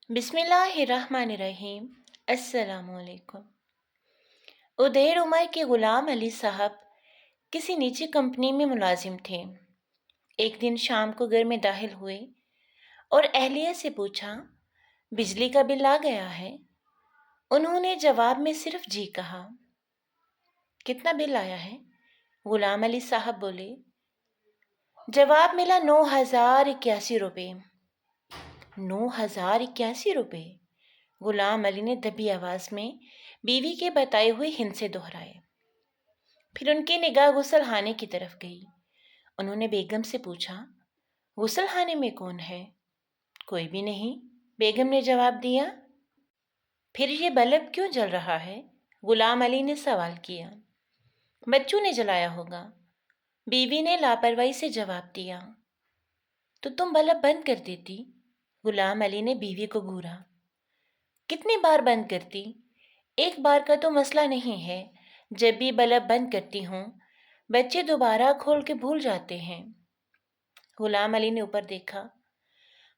बिस्मिल्लाहिर्रहमानिर्रहीम। अस्सलाम वालेकुम। उधेड़ उमर के गुलाम अली साहब किसी निजी कंपनी में मुलाजिम थे। एक दिन शाम को घर में दाखिल हुए और अहलिया से पूछा, बिजली का बिल आ गया है? उन्होंने जवाब में सिर्फ जी कहा। कितना बिल आया है? गुलाम अली साहब बोले। जवाब मिला 9,081 रुपये। 9,081 रुपये? गुलाम अली ने दबी आवाज में बीवी के बताए हुए हिंद से दोहराए। फिर उनकी निगाह गुसलखाने की तरफ गई। उन्होंने बेगम से पूछा, गुसलखाने में कौन है? कोई भी नहीं, बेगम ने जवाब दिया। फिर ये बल्ब क्यों जल रहा है? गुलाम अली ने सवाल किया। बच्चों ने जलाया होगा, बीवी ने लापरवाही से जवाब दिया। तो तुम बल्ब बंद कर देती? गुलाम अली ने बीवी को घूरा। कितनी बार बंद करती? एक बार का तो मसला नहीं है। जब भी बल्ब बंद करती हूँ, बच्चे दोबारा खोल के भूल जाते हैं। गुलाम अली ने ऊपर देखा।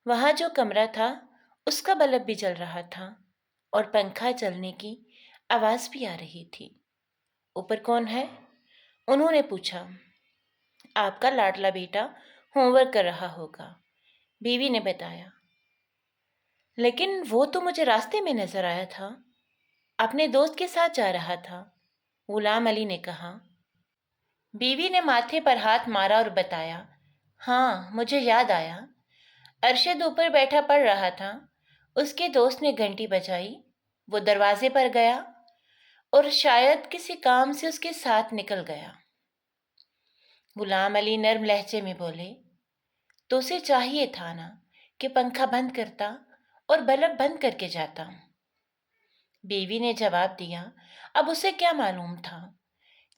वहां जो कमरा था उसका बल्ब भी जल रहा था और पंखा चलने की आवाज भी आ रही थी। ऊपर कौन है? उन्होंने पूछा। आपका लाडला बेटा होमवर्क कर रहा होगा, बीवी ने बताया। लेकिन वो तो मुझे रास्ते में नजर आया था, अपने दोस्त के साथ जा रहा था, गुलाम अली ने कहा। बीवी ने माथे पर हाथ मारा और बताया, हाँ मुझे याद आया। अरशद ऊपर बैठा पढ़ रहा था, उसके दोस्त ने घंटी बजाई। वो दरवाजे पर गया और शायद किसी काम से उसके साथ निकल गया। गुलाम अली नर्म लहजे में बोले, तो उसे चाहिए था ना कि पंखा बंद करता और बल्ब बंद करके जाता। बीवी ने जवाब दिया, अब उसे क्या मालूम था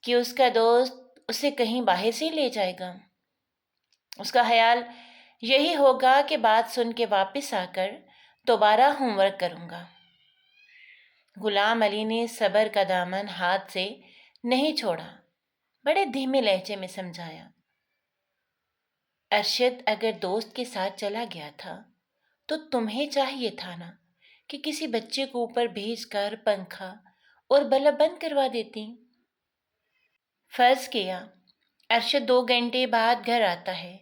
कि उसका दोस्त उसे कहीं बाहर से ले जाएगा। उसका ख्याल यही होगा कि बात सुन के वापस आकर दोबारा होमवर्क करूंगा। गुलाम अली ने सब्र का दामन हाथ से नहीं छोड़ा, बड़े धीमे लहजे में समझाया। अरशद अगर दोस्त के साथ चला गया था तो तुम्हें चाहिए था ना कि किसी बच्चे को ऊपर भेजकर पंखा और बल्ब बंद करवा देती। फर्ज किया अरशद 2 घंटे बाद घर आता है,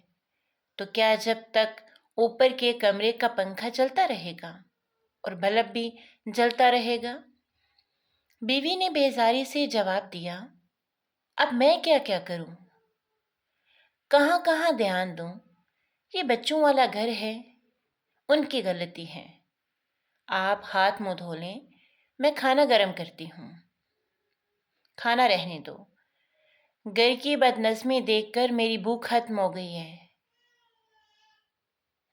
तो क्या जब तक ऊपर के कमरे का पंखा चलता रहेगा और बल्ब भी जलता रहेगा? बीवी ने बेजारी से जवाब दिया, अब मैं क्या क्या करूं? कहाँ कहाँ ध्यान दूं? ये बच्चों वाला घर है, उनकी गलती है। आप हाथ मुंह धो लें, मैं खाना गर्म करती हूँ। खाना रहने दो, घर की बदनज़मी देखकर मेरी भूख खत्म हो गई है।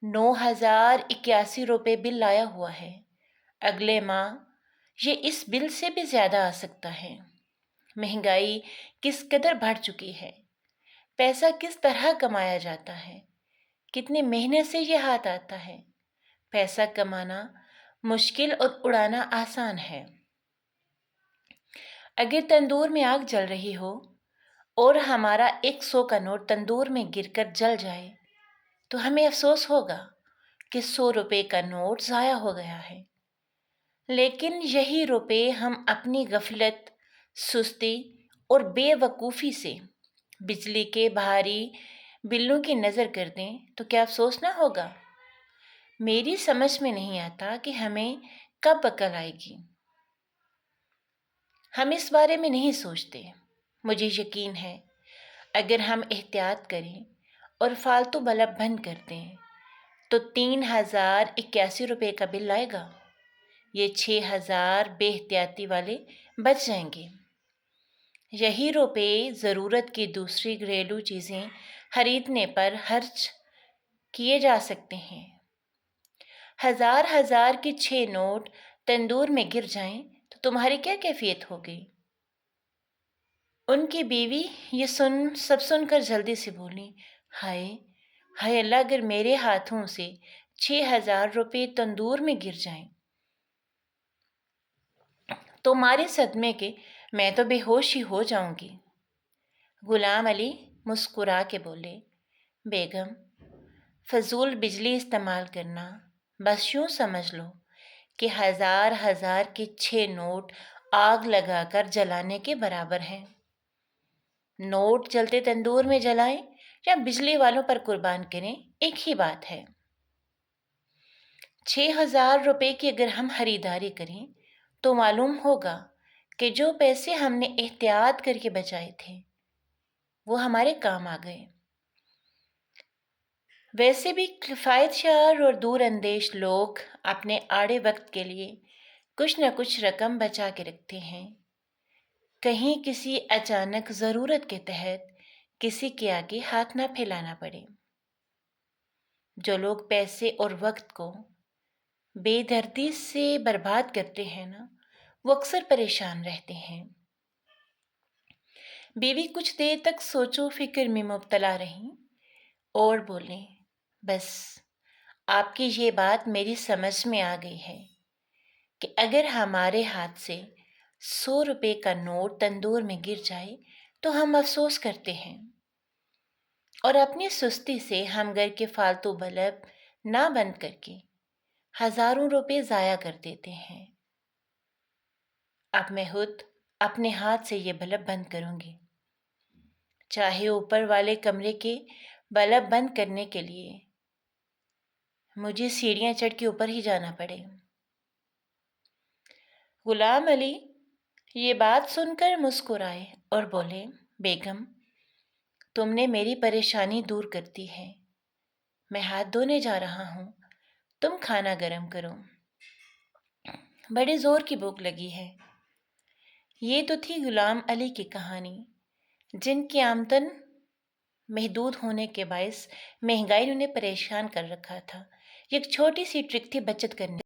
9,081 रुपये बिल आया हुआ है। अगले माह ये इस बिल से भी ज्यादा आ सकता है। महंगाई किस कदर बढ़ चुकी है। पैसा किस तरह कमाया जाता है, कितनी मेहनत से ये हाथ आता है। पैसा कमाना मुश्किल और उड़ाना आसान है। अगर तंदूर में आग जल रही हो और हमारा 100 का नोट तंदूर में गिरकर जल जाए तो हमें अफसोस होगा कि 100 रुपये का नोट ज़ाया हो गया है। लेकिन यही रुपए हम अपनी गफलत, सुस्ती और बेवकूफ़ी से बिजली के भारी बिलों की नज़र कर दें तो क्या अफसोस ना होगा? मेरी समझ में नहीं आता कि हमें कब अकल आएगी। हम इस बारे में नहीं सोचते। मुझे यकीन है अगर हम एहतियात करें और फालतू बल्ब बंद कर दें तो 3,081 रुपये का बिल आएगा। ये 6,000 बेहतियाती वाले बच जाएंगे। यही रुपये ज़रूरत की दूसरी घरेलू चीज़ें खरीदने पर खर्च किए जा सकते हैं। हजार हजार के 6 नोट तंदूर में गिर जाएं तो तुम्हारी क्या कैफियत होगी? उनकी बीवी ये सब सुनकर जल्दी से बोली, हाय हाय अल्लाह, अगर मेरे हाथों से 6,000 रुपये तंदूर में गिर जाएं तो मारे सदमे के मैं तो बेहोश ही हो जाऊंगी। गुलाम अली मुस्कुरा के बोले, बेगम, फजूल बिजली इस्तेमाल करना बस यूं समझ लो کہ ہزار ہزار کے 6 نوٹ آگ لگا کر جلانے کے برابر ہیں۔ نوٹ جلتے تندور میں جلائیں یا بجلی والوں پر قربان کریں، ایک ہی بات ہے۔ 6,000 روپے کی اگر ہم خریداری کریں تو معلوم ہوگا کہ جو پیسے ہم نے احتیاط کر کے بچائے تھے وہ ہمارے کام آ گئے۔ ویسے بھی کفایت شعار اور دور اندیش لوگ اپنے آڑے وقت کے لیے کچھ نہ کچھ رقم بچا کے رکھتے ہیں، کہیں کسی اچانک ضرورت کے تحت کسی کے آگے ہاتھ نہ پھیلانا پڑے۔ جو لوگ پیسے اور وقت کو بے دردی سے برباد کرتے ہیں نا، وہ اکثر پریشان رہتے ہیں۔ بیوی کچھ دیر تک سوچ و فکر میں مبتلا رہیں اور بولیں، بس آپ کی یہ بات میری سمجھ میں آ گئی ہے کہ اگر ہمارے ہاتھ سے 100 روپے کا نوٹ تندور میں گر جائے تو ہم افسوس کرتے ہیں، اور اپنی سستی سے ہم گھر کے فالتو بلب نہ بند کر کے ہزاروں روپے ضائع کر دیتے ہیں۔ اب میں خود اپنے ہاتھ سے یہ بلب بند کروں گی، چاہے اوپر والے کمرے کے بلب بند کرنے کے لیے مجھے سیڑھیاں چڑھ کے اوپر ہی جانا پڑے۔ غلام علی یہ بات سن کر مسکرائے اور بولے، بیگم تم نے میری پریشانی دور کر دی ہے، میں ہاتھ دھونے جا رہا ہوں، تم کھانا گرم کرو، بڑے زور کی بھوک لگی ہے۔ یہ تو تھی غلام علی کی کہانی، جن کی آمدن محدود ہونے کے باعث مہنگائی نے انہیں پریشان کر رکھا تھا۔ ایک چھوٹی سی ٹرک تھی بچت کرنے